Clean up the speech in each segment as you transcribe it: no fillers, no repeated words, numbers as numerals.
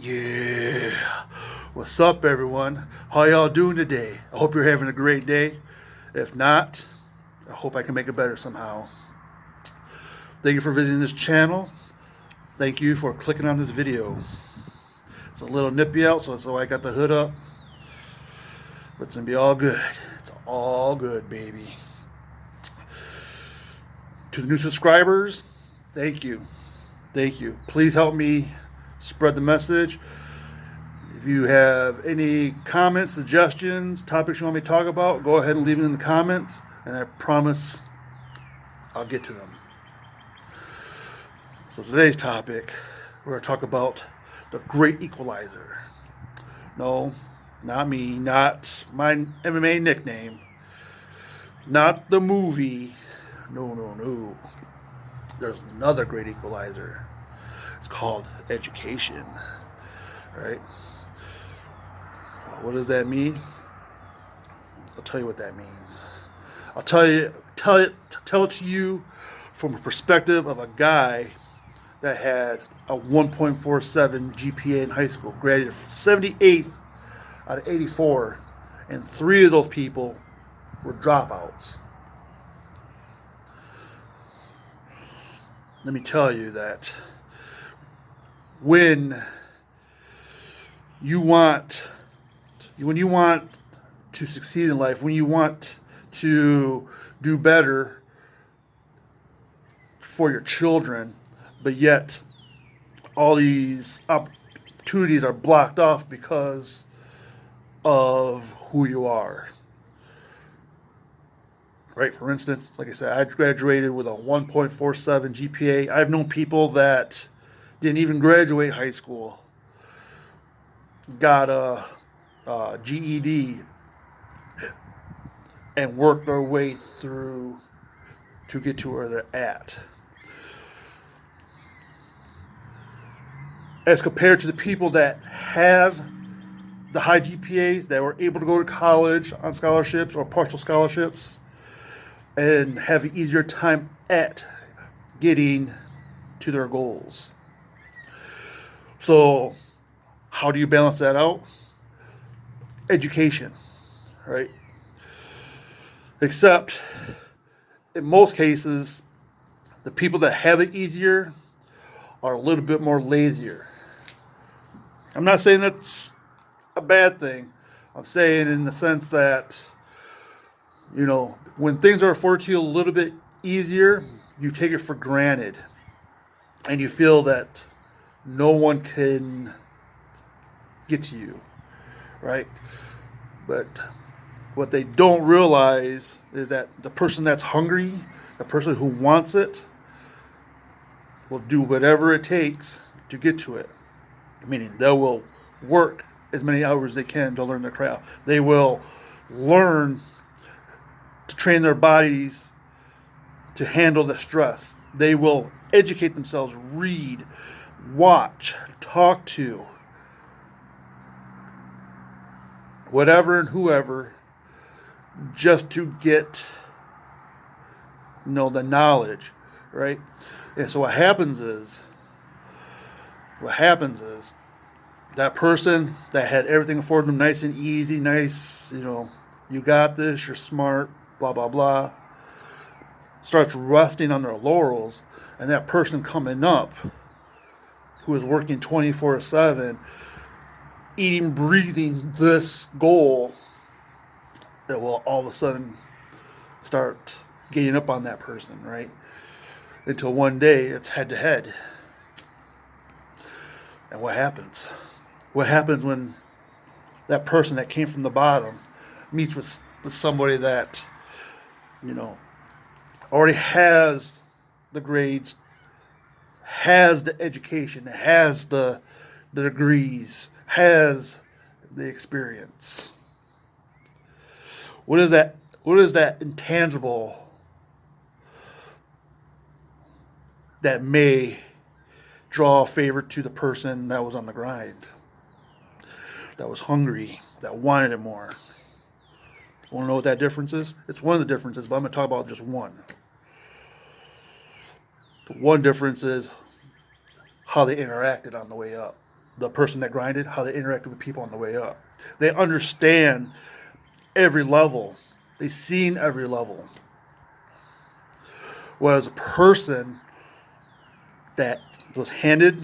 Yeah. What's up, everyone? How y'all doing today? I hope you're having a great day. If not, I hope I can make it better somehow. Thank you for visiting this channel. Thank you for clicking on this video. It's a little nippy out, so I got the hood up. But it's gonna be all good. It's all good, baby. To the new subscribers, thank you. Thank you. Please help me spread the message. If you have any comments, suggestions, topics you want me to talk about, go ahead and leave it in the comments, and I promise I'll get to them. So today's topic, we're going to talk about the Great Equalizer. No, not me, not my MMA nickname, not the movie. No. There's another Great Equalizer. It's called education, right? What does that mean? I'll tell you what that means. I'll tell it to you from a perspective of a guy that had a 1.47 GPA in high school, graduated 78th out of 84, and 3 of those people were dropouts. Let me tell you that when you want to succeed in life, when you want to do better for your children, but yet all these opportunities are blocked off because of who you are. Right? For instance, like I said, I graduated with a 1.47 GPA. I've known people that didn't even graduate high school, got a GED, and worked their way through to get to where they're at. As compared to the people that have the high GPAs, that were able to go to college on scholarships or partial scholarships and have an easier time at getting to their goals. So how do you balance that out? Education, right? Except in most cases, the people that have it easier are a little bit more lazier. I'm not saying that's a bad thing. I'm saying in the sense that, when things are afforded to you a little bit easier, you take it for granted. And you feel that no one can get to you, right? But what they don't realize is that the person that's hungry, the person who wants it, will do whatever it takes to get to it. Meaning they will work as many hours as they can to learn their craft. They will learn to train their bodies to handle the stress. They will educate themselves, read, watch, talk to whatever and whoever, just to get the knowledge, right? And so what happens is that person that had everything afforded them nice and easy, nice, you got this, you're smart, blah blah blah, starts resting on their laurels, and that person coming up who is working 24/7, eating, breathing this goal, that will all of a sudden start getting up on that person, right? Until one day it's head to head. And what happens? What happens when that person that came from the bottom meets with somebody that, already has the grades, has the education, has the degrees, has the experience? What is that intangible that may draw favor to the person that was on the grind, that was hungry, that wanted it more? Want to know what that difference is? It's one of the differences, but I'm going to talk about just one. The one difference is how they interacted on the way up. the person that grinded, how they interacted with people on the way up. They understand every level. They've seen every level. Whereas a person that was handed,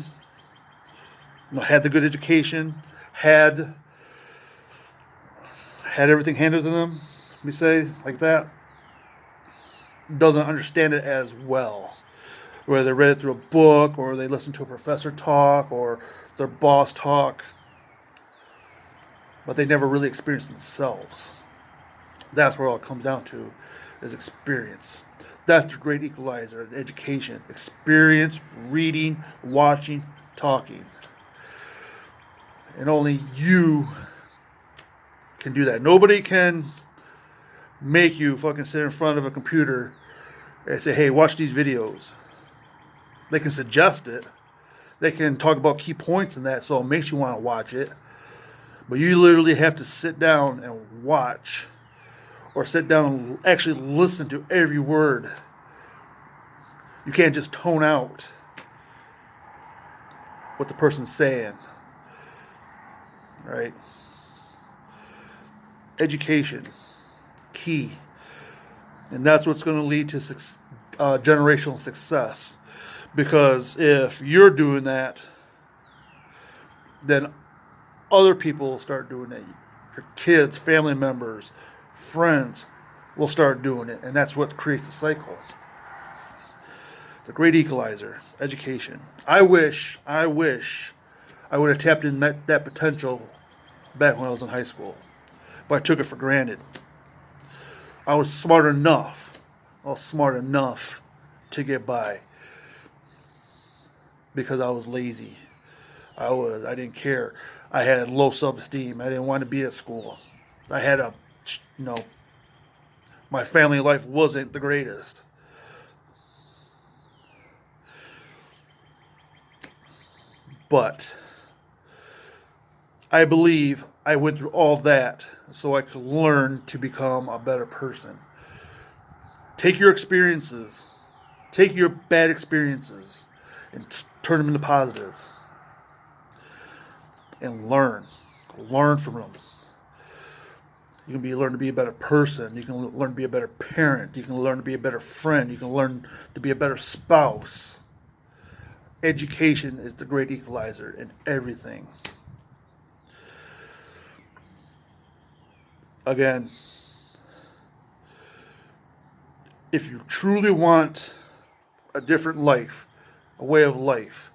had the good education, had everything handed to them, let me say like that, doesn't understand it as well. Whether they read it through a book, or they listened to a professor talk, or their boss talk, but they never really experienced themselves. That's where all it comes down to, is experience. That's the great equalizer, education. Experience, reading, watching, talking. And only you can do that. Nobody can make you fucking sit in front of a computer and say, hey, watch these videos. They can suggest it. They can talk about key points in that, so it makes you want to watch it. But you literally have to sit down and watch, or sit down and actually listen to every word. You can't just tone out what the person's saying. Right? Education, key. And that's what's going to lead to generational success. Because if you're doing that, then other people will start doing it. Your kids, family members, friends will start doing it. And that's what creates the cycle. The great equalizer, education. I wish I would have tapped in that potential back when I was in high school. But I took it for granted. I was smart enough to get by. Because I was lazy. I didn't care. I had low self-esteem. I didn't want to be at school. I had my family life wasn't the greatest. But I believe I went through all that so I could learn to become a better person. Take your experiences, take your bad experiences, and turn them into positives. And learn from them. You can learn to be a better person. You can learn to be a better parent. You can learn to be a better friend. You can learn to be a better spouse. Education is the great equalizer in everything. Again, if you truly want a different life, a way of life,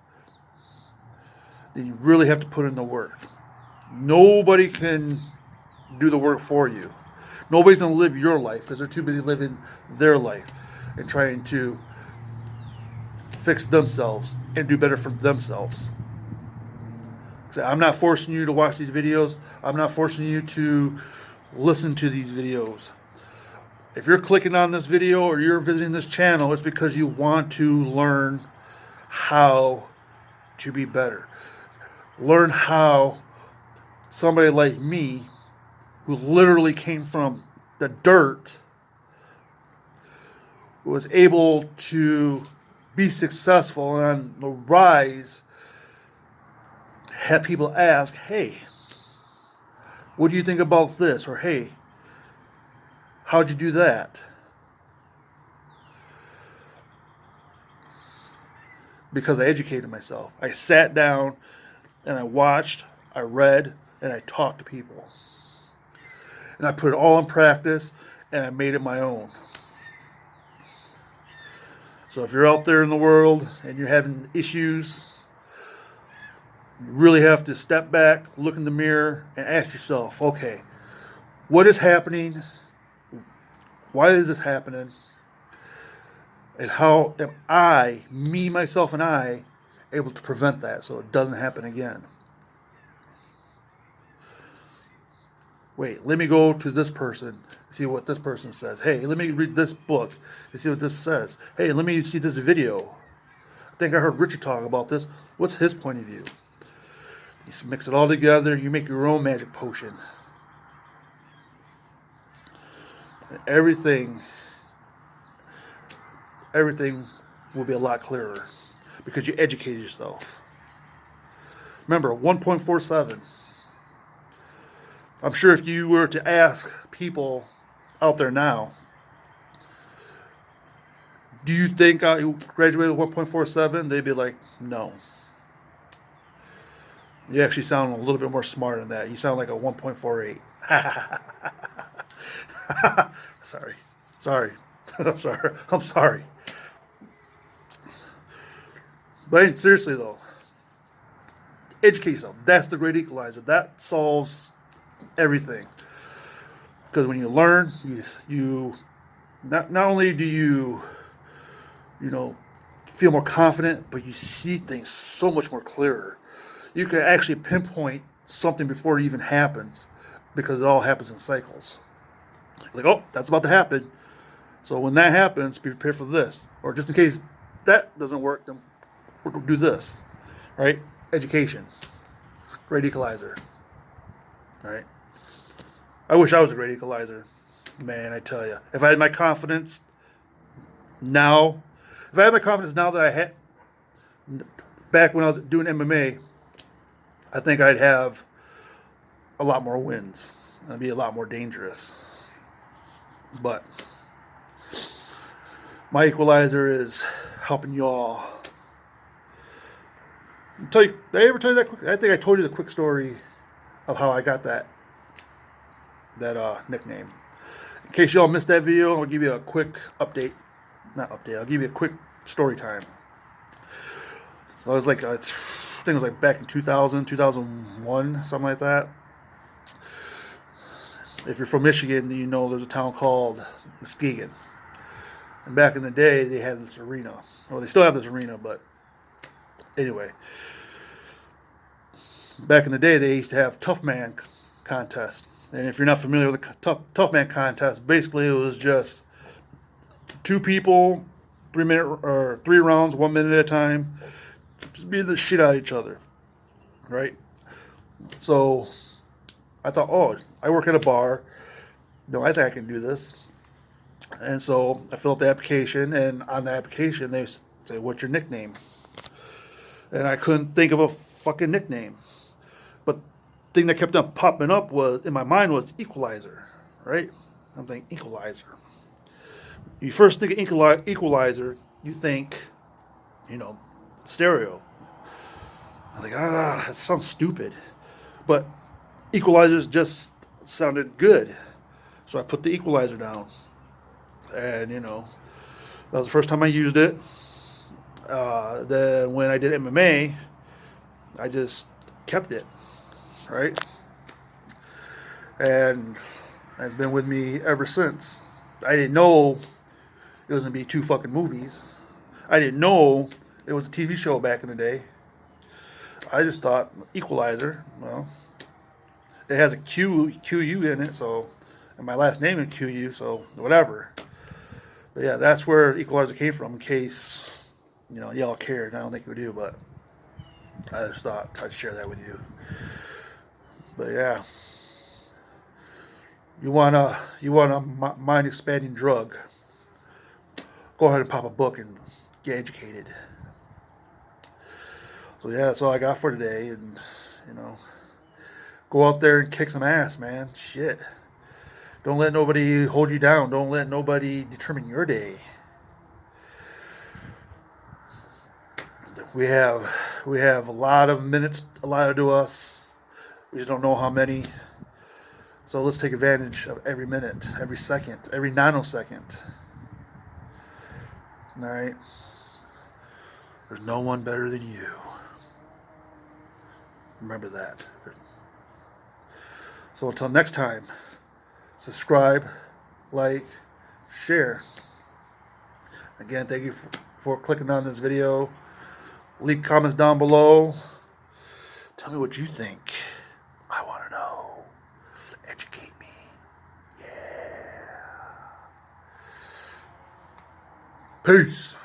then you really have to put in the work. Nobody can do the work for you. Nobody's going to live your life because they're too busy living their life and trying to fix themselves and do better for themselves. So I'm not forcing you to watch these videos. I'm not forcing you to listen to these videos. If you're clicking on this video or you're visiting this channel, it's because you want to learn how to be better. Learn how somebody like me, who literally came from the dirt, was able to be successful and on the rise, have people ask, hey, what do you think about this? Or hey, how'd you do that? Because I educated myself. I sat down and I watched, I read, and I talked to people. And I put it all in practice, and I made it my own. So if you're out there in the world and you're having issues, you really have to step back, look in the mirror, and ask yourself, okay, what is happening? Why is this happening? And how am I, me, myself, and I, able to prevent that so it doesn't happen again? Wait, let me go to this person, see what this person says. Hey, let me read this book and see what this says. Hey, let me see this video. I think I heard Richard talk about this. What's his point of view? You mix it all together, you make your own magic potion. And everything will be a lot clearer because you educated yourself. Remember, 1.47. I'm sure if you were to ask people out there now, do you think I graduated with 1.47? They'd be like, no. You actually sound a little bit more smart than that. You sound like a 1.48. Sorry. Sorry. I'm sorry. I'm sorry. But seriously, though, educate yourself. That's the great equalizer. That solves everything. Because when you learn, you not only do you know, feel more confident, but you see things so much more clearer. You can actually pinpoint something before it even happens because it all happens in cycles. Like, oh, that's about to happen. So when that happens, be prepared for this. Or just in case that doesn't work, then we'll do this. Right? Education. Great equalizer. Right? I wish I was a great equalizer. Man, I tell you. If I had my confidence now, that I had back when I was doing MMA, I think I'd have a lot more wins. I'd be a lot more dangerous. But my equalizer is helping y'all. Did I ever tell you that quick? I think I told you the quick story of how I got that nickname. In case y'all missed that video, I'll give you a quick update. Not update. I'll give you a quick story time. So it was like I think it was like back in 2000, 2001, something like that. If you're from Michigan, you know there's a town called Muskegon. And back in the day, they had this arena. Well, they still have this arena, but anyway. Back in the day, they used to have Tough Man contest. And if you're not familiar with the Tough Man contest, basically it was just two people, 3 rounds, 1 minute at a time, just beating the shit out of each other, right? So I thought, oh, I work at a bar. No, I think I can do this. And so I filled out the application, and on the application they say, "What's your nickname?" And I couldn't think of a fucking nickname. But the thing that kept on popping up was in my mind was Equalizer, right? I'm thinking Equalizer. You first think of Equalizer, you think, stereo. I think, that sounds stupid. But Equalizers just sounded good. So I put the Equalizer down. And, that was the first time I used it. Then when I did MMA, I just kept it, right? And it's been with me ever since. I didn't know it was going to be 2 fucking movies. I didn't know it was a TV show back in the day. I just thought Equalizer, well, it has a QU in it, so, and my last name is QU, so whatever. But yeah, that's where Equalizer came from, in case, y'all cared. I don't think we do, but I just thought I'd share that with you. But yeah, you want a mind expanding drug, go ahead and pop a book and get educated. So yeah, that's all I got for today, and go out there and kick some ass, man. Shit. Don't let nobody hold you down. Don't let nobody determine your day. We have a lot of minutes allotted to us. We just don't know how many. So let's take advantage of every minute, every second, every nanosecond. All right? There's no one better than you. Remember that. So until next time, subscribe, like, share. Again, thank you for clicking on this video. Leave comments down below. Tell me what you think. I want to know. Educate me. Yeah. Peace.